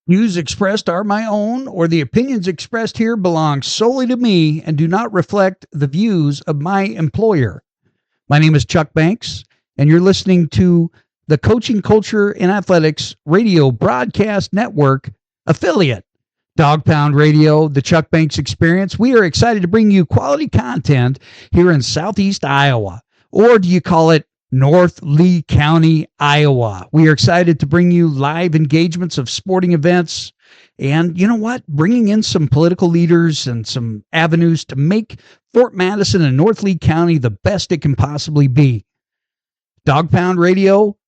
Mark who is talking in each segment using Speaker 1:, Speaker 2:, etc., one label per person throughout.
Speaker 1: Views expressed are my own, or the opinions expressed here belong solely to me and do not reflect the views of my employer. My name is Chuck Banks, and you're listening to the Coaching Culture in Athletics Radio Broadcast Network affiliate, Dog Pound Radio, the Chuck Banks Experience. We are excited to bring you quality content here in Southeast Iowa, or do you call it North Lee County, Iowa? We are excited to bring you live engagements of sporting events and, you know what, bringing in some political leaders and some avenues to make Fort Madison and North Lee County the best it can possibly be. Dog Pound Radio,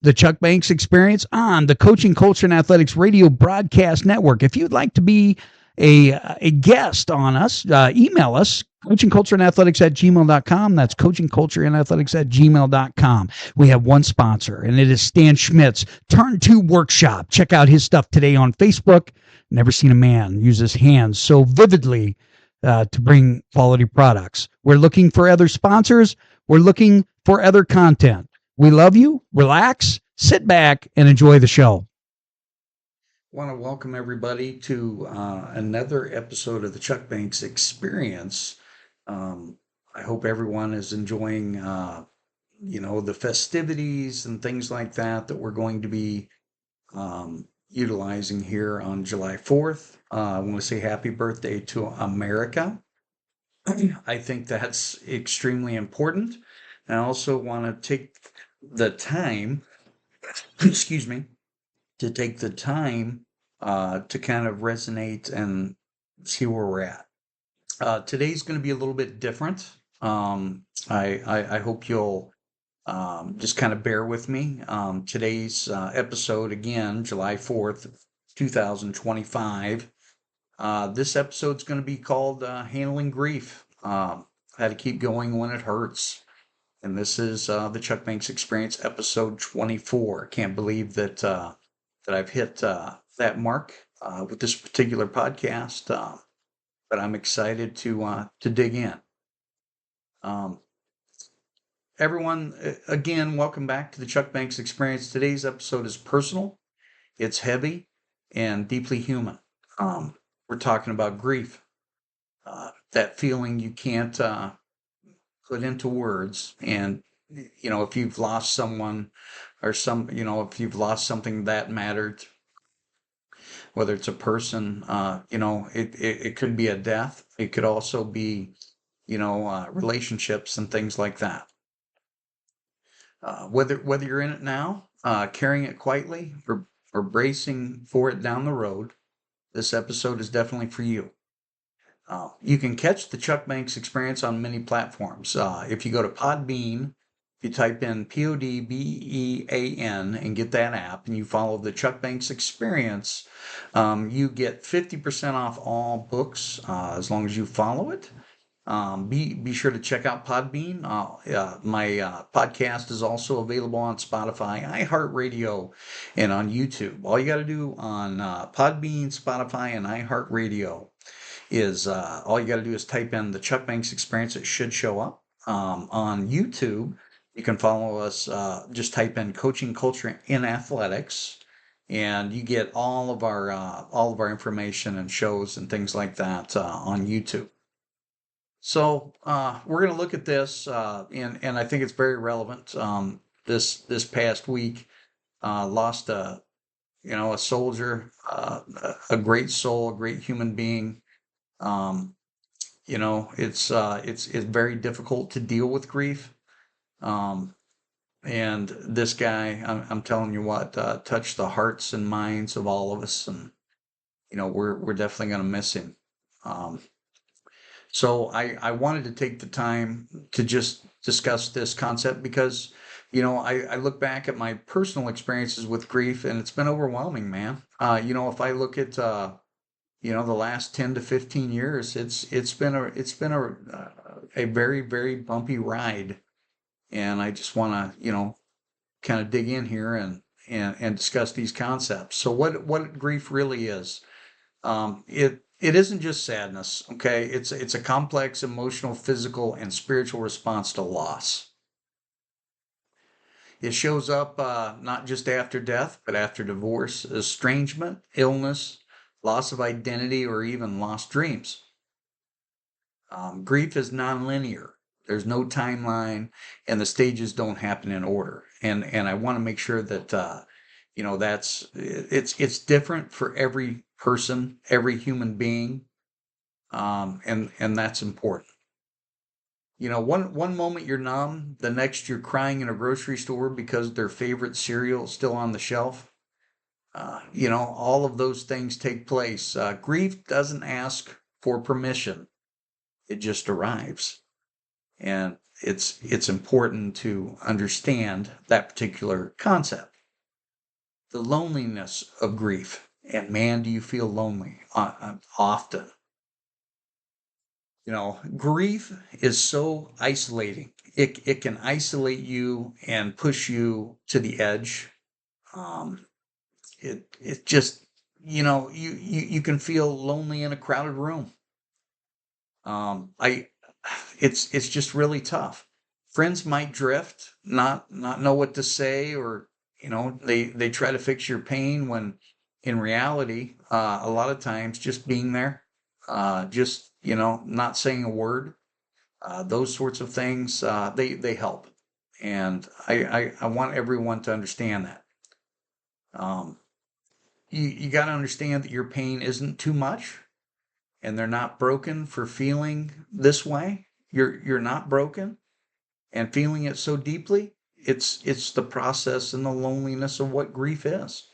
Speaker 1: the Chuck Banks Experience on the Coaching Culture and Athletics Radio Broadcast Network. If you'd like to be a guest on us, email us, coachingcultureandathletics@gmail.com. That's coachingcultureandathletics@gmail.com. We have one sponsor, and it is Stan Schmidt's Turn 2 Workshop. Check out his stuff today on Facebook. Never seen a man use his hands so vividly to bring quality products. We're looking for other sponsors. We're looking for other content. We love you. Relax, sit back, and enjoy the show. I want to welcome everybody to another episode of the Chuck Banks Experience. I hope everyone is enjoying, the festivities and things like that we're going to be utilizing here on July 4th. I want to say happy birthday to America. I think that's extremely important. I also want to take the time, excuse me, to take the time to kind of resonate and see where we're at. Today's going to be a little bit different. I hope you'll just kind of bear with me. Today's episode, again, July 4th, 2025. This episode's going to be called Handling Grief. How to Keep Going When It Hurts. And this is the Chuck Banks Experience, episode 24. Can't believe that I've hit that mark with this particular podcast, but I'm excited to dig in. Everyone, again, welcome back to the Chuck Banks Experience. Today's episode is personal, it's heavy, and deeply human. We're talking about grief, that feeling you can't put into words. And if you've lost someone or if you've lost something that mattered, whether it's a person, it could be a death. It could also be relationships and things like that. Whether you're in it now, carrying it quietly, or bracing for it down the road, this episode is definitely for you. You can catch the Chuck Banks Experience on many platforms. If you go to Podbean, if you type in PODBEAN and get that app, and you follow the Chuck Banks Experience, you get 50% off all books as long as you follow it. Be sure to check out Podbean. My podcast is also available on Spotify, iHeartRadio, and on YouTube. All you got to do on Podbean, Spotify, and iHeartRadio is all you got to do is type in the Chuck Banks Experience. It should show up. On YouTube, you can follow us. Just type in Coaching Culture in Athletics, and you get all of our information and shows and things like that on YouTube. So we're going to look at this, and I think it's very relevant. This past week, lost a soldier, a great soul, a great human being. It's very difficult to deal with grief. And this guy, I'm telling you what, touched the hearts and minds of all of us, and we're definitely going to miss him. So I wanted to take the time to just discuss this concept because, I look back at my personal experiences with grief, and it's been overwhelming, man. If I look at the last 10 to 15 years, it's been a very, very bumpy ride, and I just want to kind of dig in here and discuss these concepts. So what grief really is, it isn't just sadness, okay? It's a complex emotional, physical, and spiritual response to loss. It shows up not just after death, but after divorce, estrangement, illness, loss of identity, or even lost dreams. Grief is nonlinear. There's no timeline, and the stages don't happen in order. And I want to make sure that that's it's different for every person, every human being, and that's important. One moment you're numb, the next you're crying in a grocery store because their favorite cereal is still on the shelf. All of those things take place. Grief doesn't ask for permission; it just arrives. And it's important to understand that particular concept. The loneliness of grief. And man, do you feel lonely often. Grief is so isolating. It can isolate you and push you to the edge. Um, it just, you can feel lonely in a crowded room. I it's just really tough. Friends might drift, not know what to say, or they try to fix your pain when in reality, a lot of times just being there, just not saying a word, those sorts of things, they help, and I want everyone to understand that. Um, you got to understand that your pain isn't too much, and they're not broken for feeling this way. You're not broken and feeling it so deeply. It's the process and the loneliness of what grief is.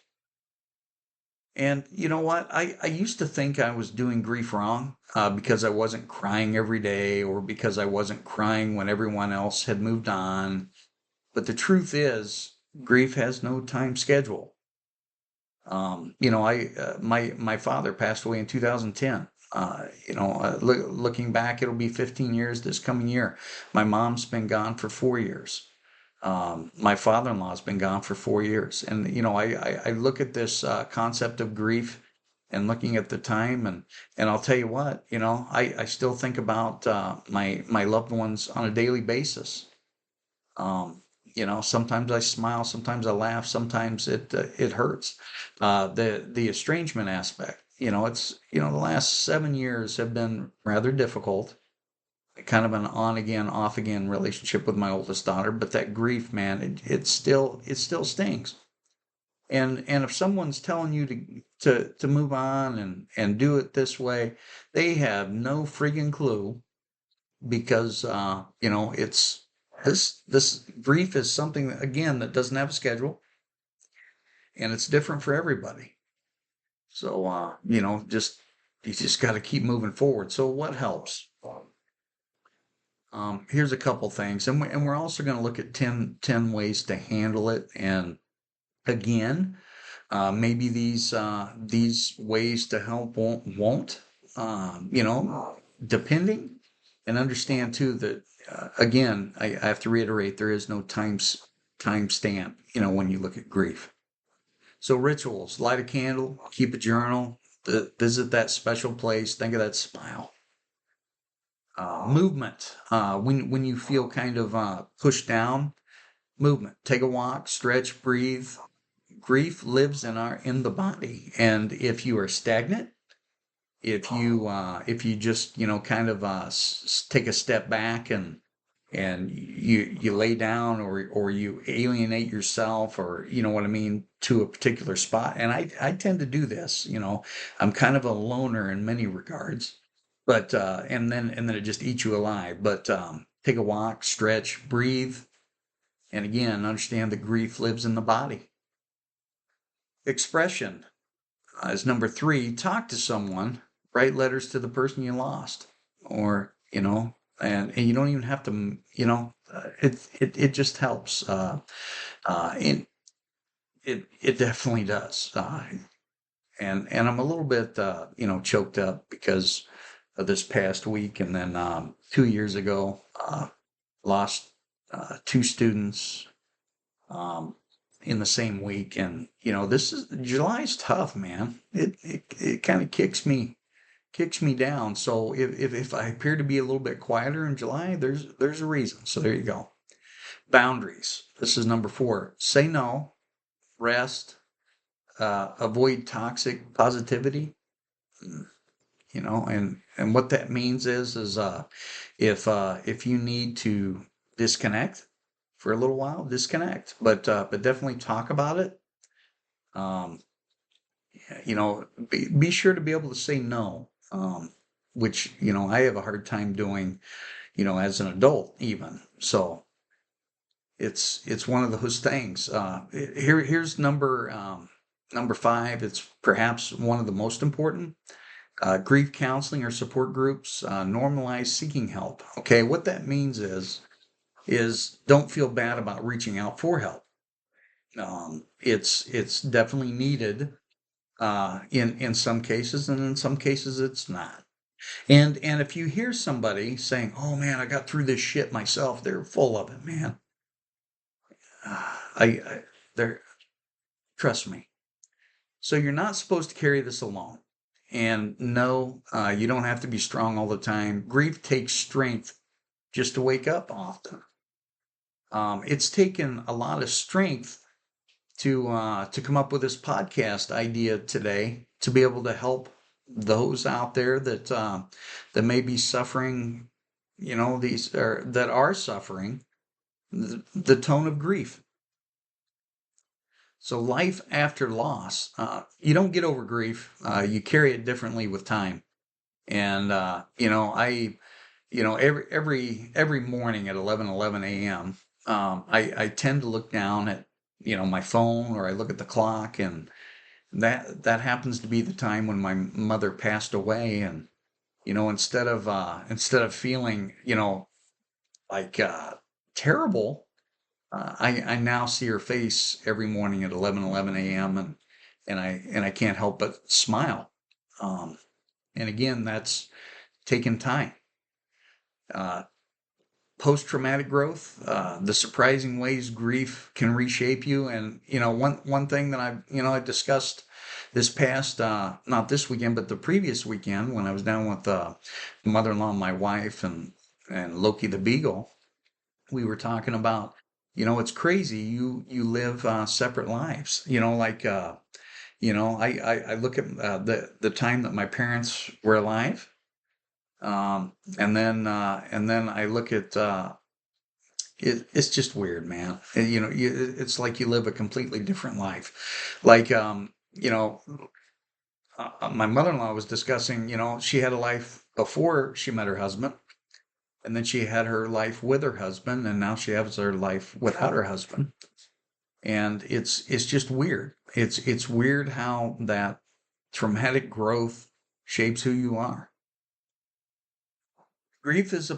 Speaker 1: And you know what? I used to think I was doing grief wrong because I wasn't crying every day or because I wasn't crying when everyone else had moved on. But the truth is, grief has no time schedule. My father passed away in 2010. Looking back, it'll be 15 years this coming year. My mom's been gone for 4 years. My father-in-law's been gone for 4 years, and I look at this concept of grief and looking at the time, and I'll tell you what, I still think about my loved ones on a daily basis. Sometimes I smile, sometimes I laugh, sometimes it hurts. The estrangement aspect, it's the last 7 years have been rather difficult. Kind of an on again, off again relationship with my oldest daughter, but that grief, man, it still stings. And if someone's telling you to move on and do it this way, they have no friggin' clue because it's this grief is something that, again, that doesn't have a schedule, and it's different for everybody. So just you just got to keep moving forward. So what helps? Here's a couple things, and we're also going to look at ten ways to handle it. And again, maybe these ways to help won't depending, and understand too that again, I have to reiterate, there is no time stamp. When you look at grief. So rituals: light a candle, keep a journal, visit that special place, think of that smile. Movement. When you feel kind of pushed down, movement. Take a walk, stretch, breathe. Grief lives in the body, and if you are stagnant, if you just kind of take a step back and you lay down, or you alienate yourself, or what I mean, to a particular spot. And I tend to do this. I'm kind of a loner in many regards, but and then it just eats you alive. But take a walk, stretch, breathe, and again, understand that grief lives in the body. Expression is number three. Talk to someone. Write letters to the person you lost, or and you don't even have to. It just helps. And it definitely does. And I'm a little bit choked up because of this past week, and then 2 years ago, lost two students um, in the same week. And this is July's tough, man. It kind of kicks me down. So if I appear to be a little bit quieter in July, there's a reason. So there you go. Boundaries. This is number 4. Say no, rest, avoid toxic positivity. And what that means is if you need to disconnect for a little while, disconnect, but definitely talk about it. Um, be sure to be able to say no, which I have a hard time doing, as an adult even. So it's one of those things. Here's number 5. It's perhaps one of the most important. Grief counseling or support groups, normalize seeking help. Okay, what that means is don't feel bad about reaching out for help. It's definitely needed in some cases, and in some cases it's not. And if you hear somebody saying, "Oh man, I got through this shit myself," they're full of it, man. I they're trust me. So you're not supposed to carry this alone. And no, you don't have to be strong all the time. Grief takes strength just to wake up often. It's taken a lot of strength to come up with this podcast idea today to be able to help those out there that may be suffering, these or that are suffering the tone of grief. So life after loss, you don't get over grief. You carry it differently with time. And every morning at 11:11 a.m., I tend to look down at my phone, or I look at the clock, and that happens to be the time when my mother passed away. And instead of feeling like terrible, I now see her face every morning at 11:11 a.m., and I can't help but smile. Um, and again, that's taking time. Uh, Post-traumatic growth, the surprising ways grief can reshape you. And one thing that I discussed this past, not this weekend but the previous weekend, when I was down with mother-in-law, my wife, and Loki the beagle. We were talking about, it's crazy, you live separate lives, like I look at the time that my parents were alive. And then I look at it's just weird, man. And, it's like you live a completely different life. Like, my mother-in-law was discussing, she had a life before she met her husband, and then she had her life with her husband, and now she has her life without her husband. And it's just weird. It's weird how that traumatic growth shapes who you are. Grief is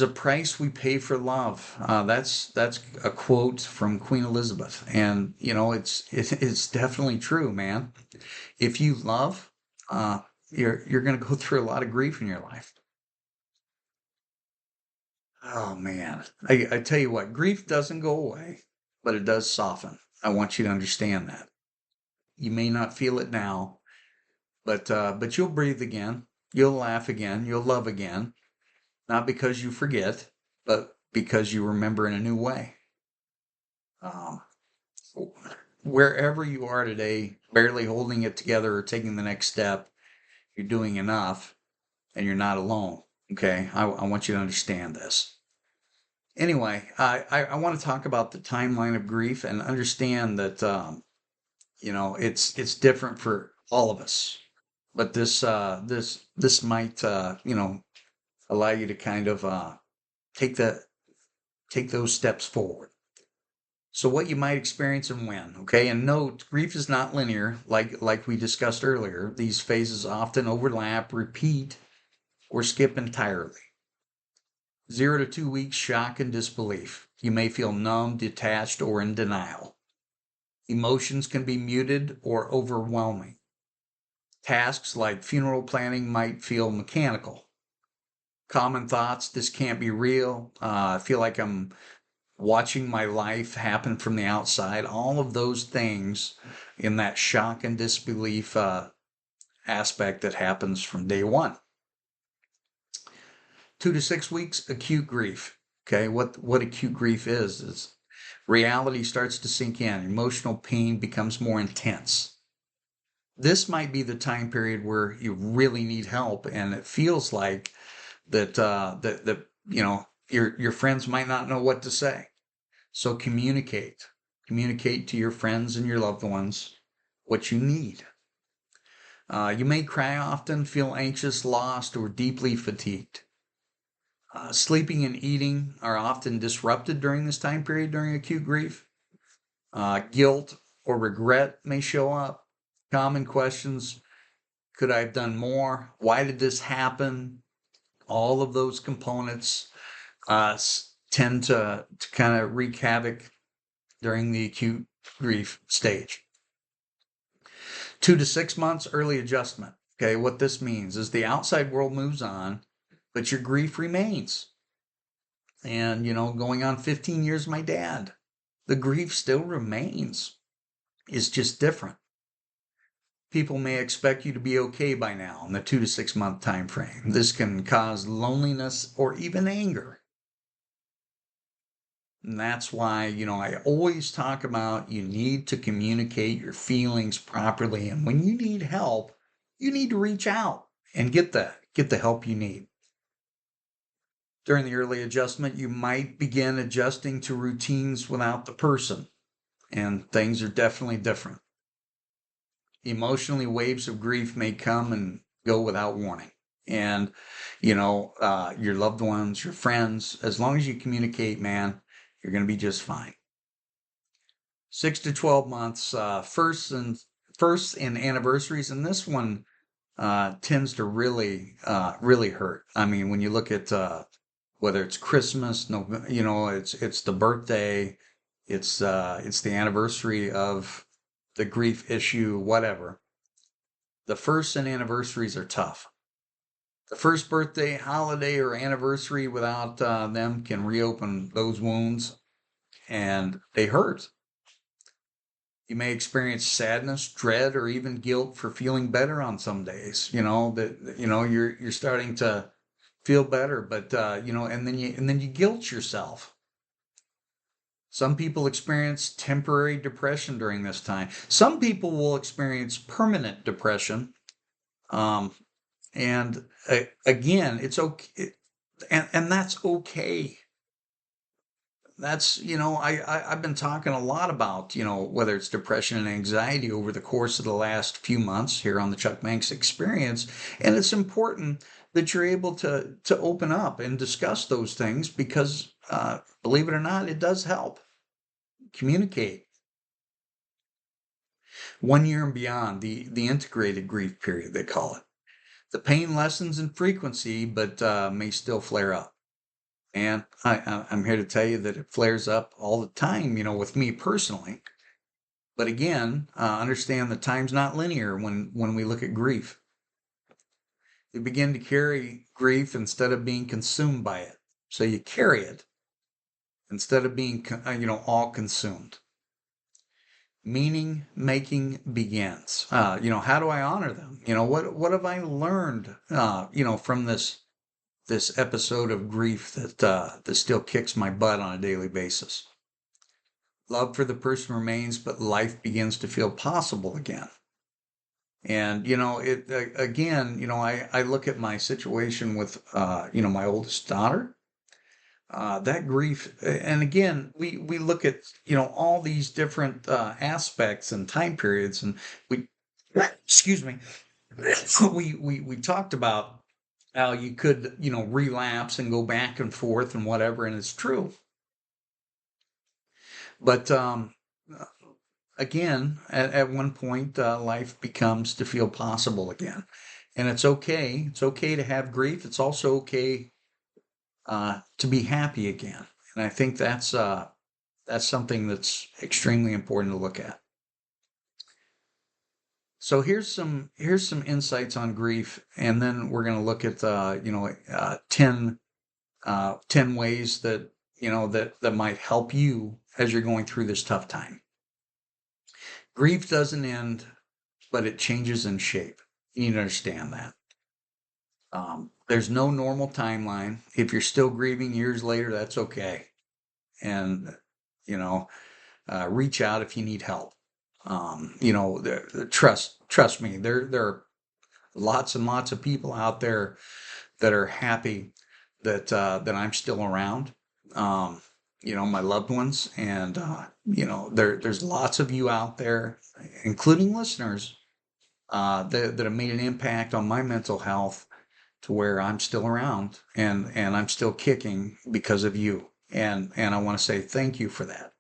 Speaker 1: a price we pay for love. That's a quote from Queen Elizabeth, and it's definitely true, man. If you love, you're going to go through a lot of grief in your life. Oh man, I tell you what, grief doesn't go away, but it does soften. I want you to understand that. You may not feel it now, but you'll breathe again. You'll laugh again. You'll love again. Not because you forget, but because you remember in a new way. Um, Wherever you are today, barely holding it together or taking the next step, you're doing enough, and you're not alone. Okay, I want you to understand this. Anyway, I want to talk about the timeline of grief and understand that it's different for all of us. But this might allow you to kind of take the take those steps forward. So what you might experience and when, okay? And note, grief is not linear, like we discussed earlier. These phases often overlap, repeat, or skip entirely. 0 to 2 weeks, shock and disbelief. You may feel numb, detached, or in denial. Emotions can be muted or overwhelming. Tasks like funeral planning might feel mechanical. Common thoughts: this can't be real. I feel like I'm watching my life happen from the outside. All of those things in that shock and disbelief aspect that happens from day one. 2 to 6 weeks, acute grief. Okay, what acute grief is Reality starts to sink in. Emotional pain becomes more intense. This might be the time period where you really need help, and it feels like that your friends might not know what to say. So communicate to your friends and your loved ones what you need. You may cry often, feel anxious, lost, or deeply fatigued. Sleeping and eating are often disrupted during this time period during acute grief. Guilt or regret may show up. Common questions: could I have done more? Why did this happen? All of those components tend to kind of wreak havoc during the acute grief stage. 2 to 6 months early adjustment. Okay, what this means is the outside world moves on, but your grief remains. And, going on 15 years, my dad, the grief still remains. It's just different. People may expect you to be okay by now in the 2 to 6 month time frame. This can cause loneliness or even anger. And that's why, I always talk about you need to communicate your feelings properly. And when you need help, you need to reach out and get the help you need. During the early adjustment, you might begin adjusting to routines without the person, and things are definitely different. Emotionally, waves of grief may come and go without warning. And, your loved ones, your friends, as long as you communicate, man, you're going to be just fine. 6 to 12 months, first and anniversaries, and this one tends to really hurt. I mean, when you look at whether it's Christmas, no, it's the birthday, it's the anniversary of the grief issue, whatever. The firsts and anniversaries are tough. The first birthday, holiday, or anniversary without them can reopen those wounds, and they hurt. You may experience sadness, dread, or even guilt for feeling better on some days. You're starting to feel better, but and then you guilt yourself. Some people experience temporary depression during this time. Some people will experience permanent depression. Um, and again, it's okay, and that's okay. That's, I've been talking a lot about, whether it's depression and anxiety over the course of the last few months here on the Chuck Banks Experience. And it's important that you're able to open up and discuss those things because, believe it or not, it does help. Communicate. 1 year and beyond, the integrated grief period, they call it. The pain lessens in frequency, but may still flare up. And I'm here to tell you that it flares up all the time, with me personally. But again, understand that time's not linear when we look at grief. You begin to carry grief instead of being consumed by it. So you carry it instead of being, all consumed. Meaning making begins. How do I honor them? What have I learned, from this episode of grief that still kicks my butt on a daily basis? Love for the person remains, but life begins to feel possible again. And it again. I look at my situation with my oldest daughter. That grief, and again, we look at all these different aspects and time periods, and we excuse me, we talked about how you could relapse and go back and forth and whatever, and it's true. But again, at one point, life becomes to feel possible again. And it's okay. It's okay to have grief. It's also okay to be happy again. And I think that's something that's extremely important to look at. So here's some insights on grief, and then we're going to look at 10 ways that that might help you as you're going through this tough time. Grief doesn't end, but it changes in shape. You need to understand that. There's no normal timeline. If you're still grieving years later, that's okay. And You know, reach out if you need help. Trust me, there are lots and lots of people out there that are happy that I'm still around. Um, my loved ones, and there's lots of you out there, including listeners, that have made an impact on my mental health to where I'm still around and I'm still kicking because of you. And I want to say thank you for that.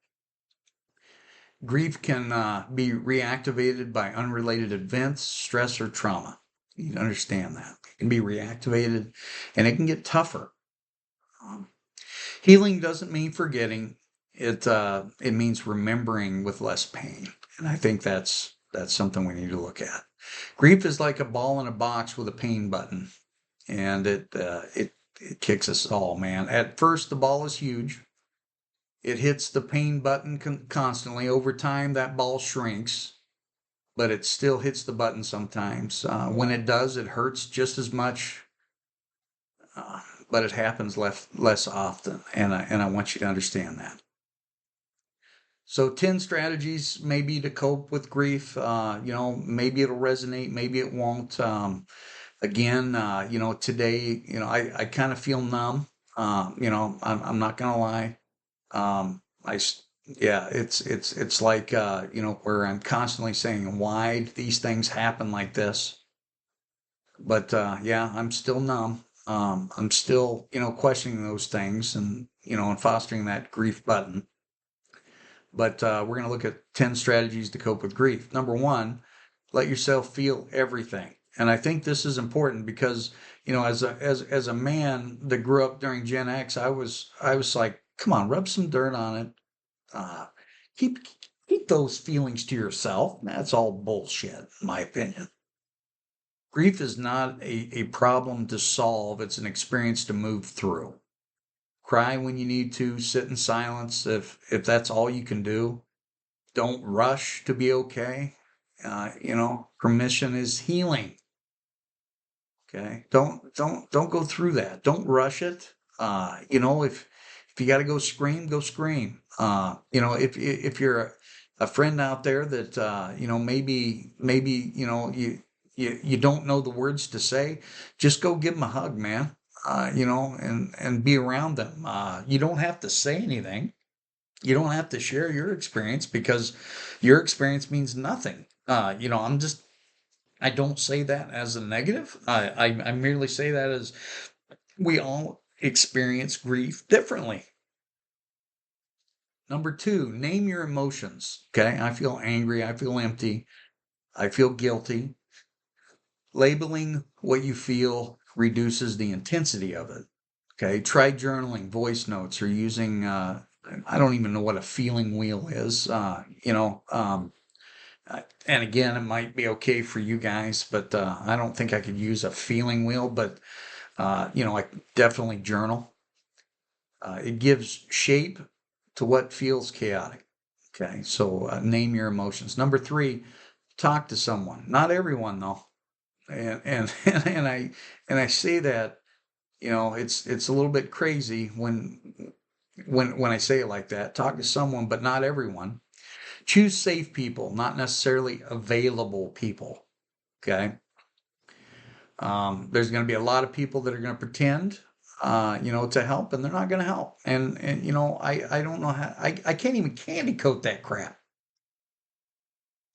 Speaker 1: Grief can be reactivated by unrelated events, stress, or trauma. You need to understand that. It can be reactivated and it can get tougher. Um, Healing doesn't mean forgetting. It means remembering with less pain. And I think that's something we need to look at. Grief is like a ball in a box with a pain button, and it kicks us all, man. At first, the ball is huge. It hits the pain button constantly. Over time, that ball shrinks, but it still hits the button sometimes. When it does, it hurts just as much, uh, but it happens less often. And I want you to understand that. So 10 strategies maybe to cope with grief. Maybe it'll resonate, maybe it won't. Again, today, I kind of feel numb. I'm not gonna lie. I, yeah, it's like, where I'm constantly saying, why do these things happen like this? But yeah, I'm still numb. I'm still, questioning those things and fostering that grief button. But we're going to look at 10 strategies to cope with grief. Number one, let yourself feel everything. And I think this is important because, as a man that grew up during Gen X, I was like, come on, rub some dirt on it. Uh, keep keep those feelings to yourself. That's all bullshit, in my opinion. Grief is not a problem to solve, it's an experience to move through. Cry when you need to, sit in silence if that's all you can do. Don't rush to be okay. Permission is healing. Okay. Don't go through that. Don't rush it. If you got to go scream, go scream. If you're a friend out there that maybe you don't know the words to say, just go give them a hug, man. And be around them. You don't have to say anything. You don't have to share your experience because your experience means nothing. I don't say that as a negative. I merely say that as we all experience grief differently. Number two, name your emotions. Okay. I feel angry. I feel empty. I feel guilty. Labeling what you feel reduces the intensity of it. Okay. Try journaling, voice notes, or using, I don't even know what a feeling wheel is. And again, it might be okay for you guys, but I don't think I could use a feeling wheel. But I definitely journal. It gives shape to what feels chaotic. Okay, so name your emotions. Number three, talk to someone. Not everyone though, and and I say that it's a little bit crazy when I say it like that. Talk to someone, but not everyone. Choose safe people, not necessarily available people. Okay. There's going to be a lot of people that are going to pretend, to help, and they're not going to help. And I don't know how. I can't even candy coat that crap.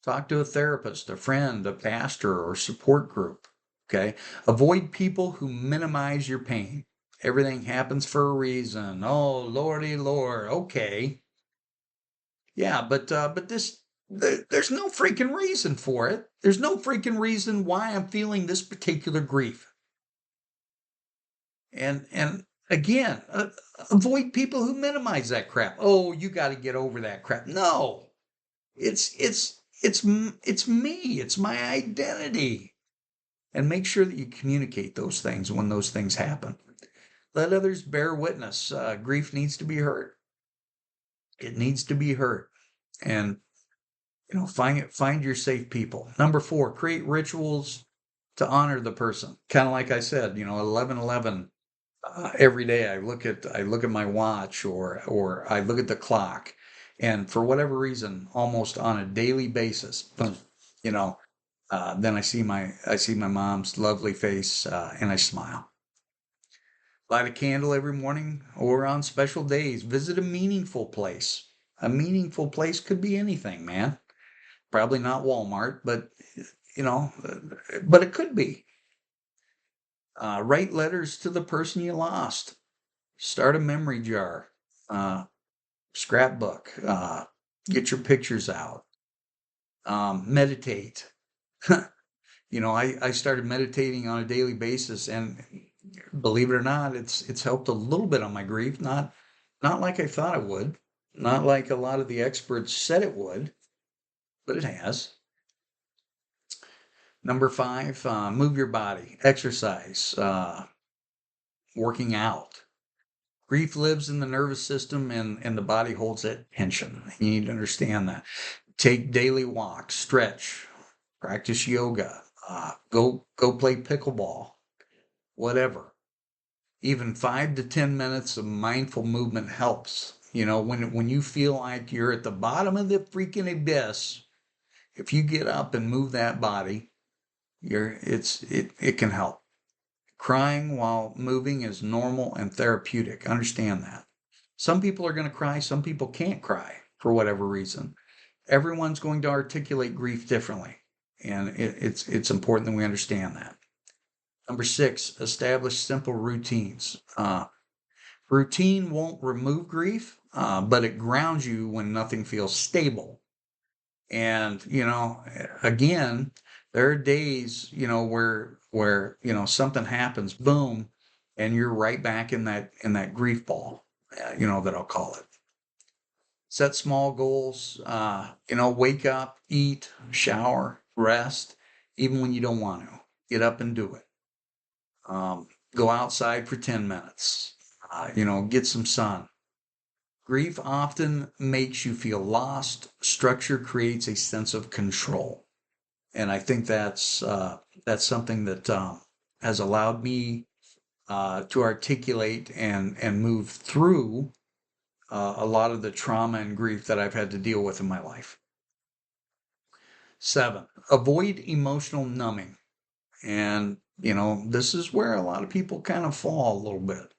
Speaker 1: Talk to a therapist, a friend, a pastor, or support group. Okay. Avoid people who minimize your pain. Everything happens for a reason. Oh, lordy, lord. Okay. Yeah, but there's no freaking reason for it. There's no freaking reason why I'm feeling this particular grief. And again, avoid people who minimize that crap. Oh, you got to get over that crap. No, it's me. It's my identity. And make sure that you communicate those things when those things happen. Let others bear witness. Grief needs to be heard. It needs to be heard. And find your safe people. Number four, create rituals to honor the person. Kind of like I said, 11:11. Every day I look at my watch or I look at the clock And for whatever reason, almost on a daily basis, boom, you know, then I see my mom's lovely face, and I smile. Light a candle every morning or on special days. Visit a meaningful place. A meaningful place could be anything, man. Probably not Walmart, but you know, but it could be. Write letters to the person you lost. Start a memory jar. Uh, Scrapbook. Get your pictures out. Meditate. I started meditating on a daily basis, and believe it or not, it's helped a little bit on my grief. Not like I thought it would, not like a lot of the experts said it would, but it has. Number five, move your body, exercise, working out. Grief lives in the nervous system, and the body holds that tension. You need to understand that. Take daily walks, stretch, practice yoga, go play pickleball, whatever. Even 5 to 10 minutes of mindful movement helps. When you feel like you're at the bottom of the freaking abyss, if you get up and move that body, it can help. Crying while moving is normal and therapeutic. Understand that. Some people are going to cry, some people can't cry for whatever reason. Everyone's going to articulate grief differently, and it's important that we understand that. Number six, establish simple routines. Routine won't remove grief, but it grounds you when nothing feels stable. And again, there are days where something happens, boom, and you're right back in that grief ball, that I'll call it. Set small goals. Wake up, eat, shower, rest, even when you don't want to. Get up and do it. Go outside for 10 minutes. Get some sun. Grief often makes you feel lost. Structure creates a sense of control. And I think that's something that has allowed me to articulate and move through a lot of the trauma and grief that I've had to deal with in my life. Seven, avoid emotional numbing. And, this is where a lot of people kind of fall a little bit.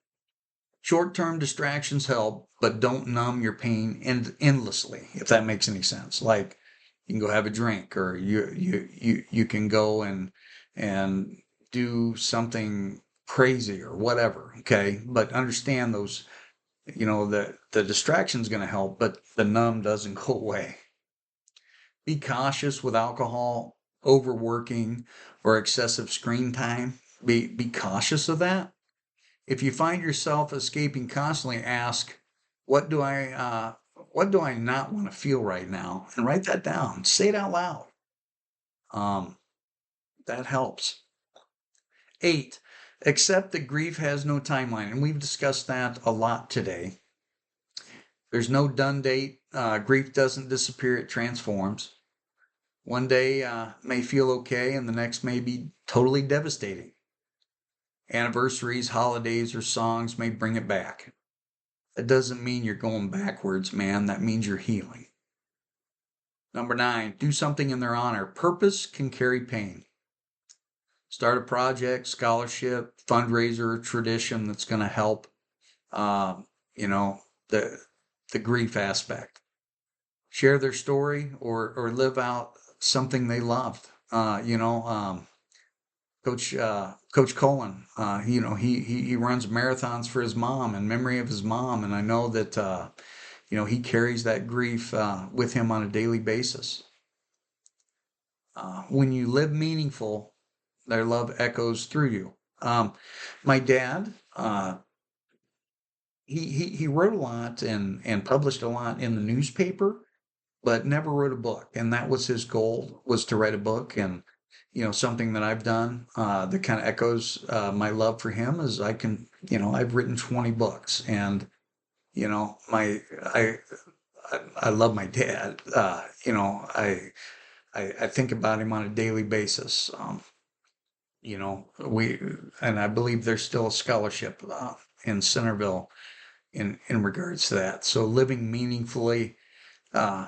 Speaker 1: Short-term distractions help, but don't numb your pain endlessly, if that makes any sense. Like you can go have a drink, or you can go and do something crazy or whatever. Okay, but understand those. The distraction's going to help, but the numb doesn't go away. Be cautious with alcohol, overworking, or excessive screen time. Be cautious of that. If you find yourself escaping constantly, ask, what do I not want to feel right now? And write that down. Say it out loud. Um, that helps. Eight, accept that grief has no timeline. And we've discussed that a lot today. There's no done date. Grief doesn't disappear, it transforms. One day may feel okay, and the next may be totally devastating. Anniversaries, holidays, or songs may bring it back. That doesn't mean you're going backwards, man. That means you're healing. Number nine, do something in their honor. Purpose can carry pain. Start a project, scholarship, fundraiser, tradition that's going to help, you know, the the grief aspect. Share their story, or live out something they loved. Coach Cullen, he runs marathons for his mom in memory of his mom, and I know that he carries that grief with him on a daily basis. When you live meaningful, their love echoes through you. My dad, he wrote a lot and published a lot in the newspaper, but never wrote a book. And that was his goal, was to write a book. And something that I've done that kind of echoes my love for him is I've written 20 books, and my I love my dad. I think about him on a daily basis. We and I believe there's still a scholarship in Centerville in regards to that. So living meaningfully, uh,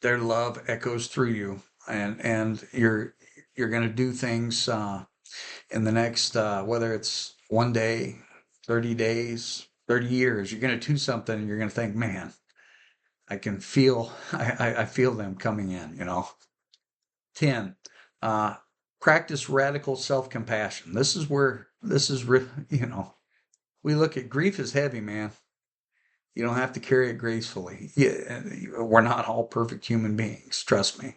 Speaker 1: their love echoes through you, and you're going to do things in the next whether it's one day, 30 days, 30 years. You're going to do something, and you're going to think, man, I can feel I feel them coming in. 10. Uh, Practice radical self-compassion. This is we look at grief as heavy, man. You don't have to carry it gracefully. Yeah, we're not all perfect human beings. Trust me.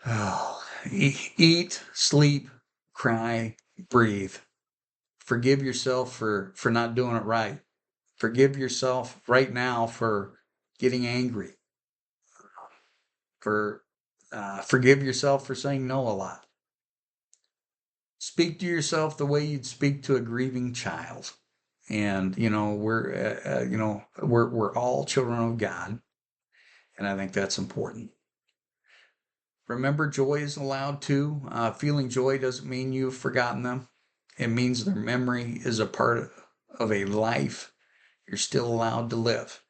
Speaker 1: Oh, eat, sleep, cry, breathe. Forgive yourself for not doing it right. Forgive yourself right now for getting angry. For Forgive yourself for saying no a lot. Speak to yourself the way you'd speak to a grieving child. And we're all children of God, and I think that's important. Remember, joy is allowed too. Feeling joy doesn't mean you've forgotten them. It means their memory is a part of a life you're still allowed to live.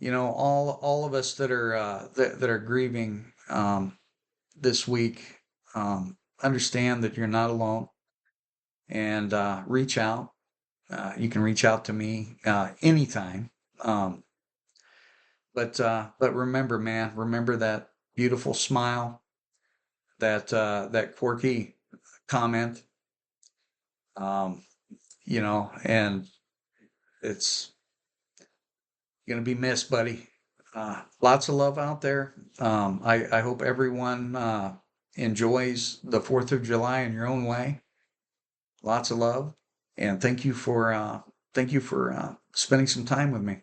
Speaker 1: All of us that are that are grieving this week, understand that you're not alone, and reach out. You can reach out to me anytime. Um, but remember, man, remember that beautiful smile, that quirky comment, um, and it's gonna be missed, buddy. Lots of love out there. I hope everyone enjoys the 4th of July in your own way. Lots of love, and thank you for spending some time with me.